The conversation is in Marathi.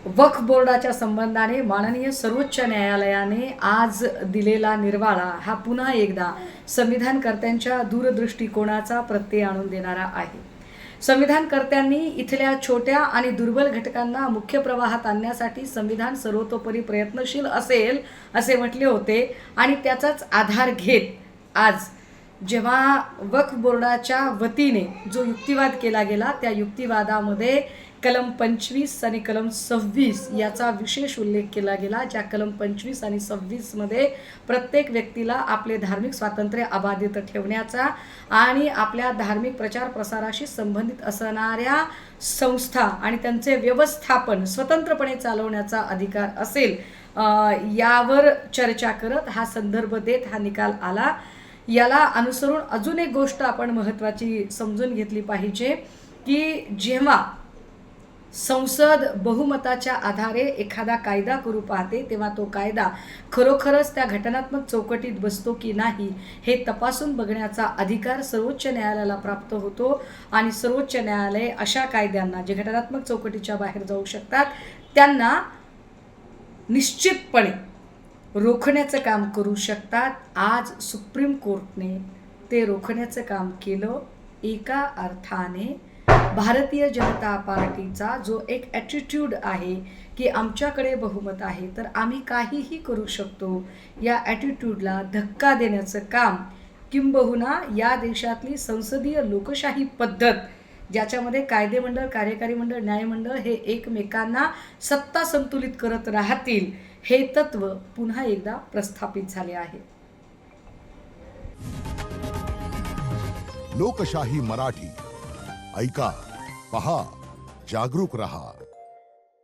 वक्फ बोर्डाच्या संबंधाने माननीय सर्वोच्च न्यायालयाने आज दिलेला निर्वाळा हा पुन्हा एकदा संविधानकर्त्यांच्या दूरदृष्टिकोनाचा प्रत्यय आणून देणारा आहे. संविधानकर्त्यांनी इथल्या छोट्या आणि दुर्बल घटकांना मुख्य प्रवाहात आणण्यासाठी संविधान सर्वतोपरी प्रयत्नशील असेल असे म्हटले होते आणि त्याचाच आधार घेत आज जेव्हा वक्फ बोर्डाच्या वतीने जो युक्तिवाद केला गेला त्या युक्तिवादामध्ये कलम 25 आणि कलम 26 याचा विशेष उल्लेख केला गेला. ज्या कलम 25 आणि 26 मध्ये प्रत्येक व्यक्तीला आपले धार्मिक स्वातंत्र्य अबाधित ठेवण्याचा आणि आपल्या धार्मिक प्रचार प्रसाराशी संबंधित असणाऱ्या संस्था आणि त्यांचे व्यवस्थापन स्वतंत्रपणे चालवण्याचा अधिकार असेल, यावर चर्चा करत हा संदर्भ देत हा निकाल आला. याला अनुसरून अजून एक गोष्ट आपण महत्त्वाची समजून घेतली पाहिजे की जेव्हा संसद बहुमताच्या आधारे एखादा कायदा करू पाहते तेव्हा तो कायदा खरोखरच त्या घटनात्मक चौकटीत बसतो की नाही हे तपासून बघण्याचा अधिकार सर्वोच्च न्यायालयाला प्राप्त होतो आणि सर्वोच्च न्यायालय अशा कायद्यांना जे घटनात्मक चौकटीच्या बाहेर जाऊ शकतात त्यांना निश्चितपणे रोखण्याचं काम करू शकतात. आज सुप्रीम कोर्टने ते रोखण्याचं काम केलं. एका अर्थाने भारतीय जनता पार्टीचा जो एक ॲटिट्यूड आहे की आमच्याकडे बहुमत आहे तर आम्ही काहीही करू शकतो, या ॲटिट्यूडला धक्का देण्याचं काम किंबहुना या देशातली संसदीय लोकशाही पद्धत ज्याच्यामध्ये कायदेमंडळ, कार्यकारी मंडळ, न्यायमंडळ हे एकमेकांना सत्ता संतुलित करत राहतील हे तत्व पुन्हा एकदा प्रस्थापित झाले आहे. लोकशाही मराठी ऐका, पहा, जागरूक रहा.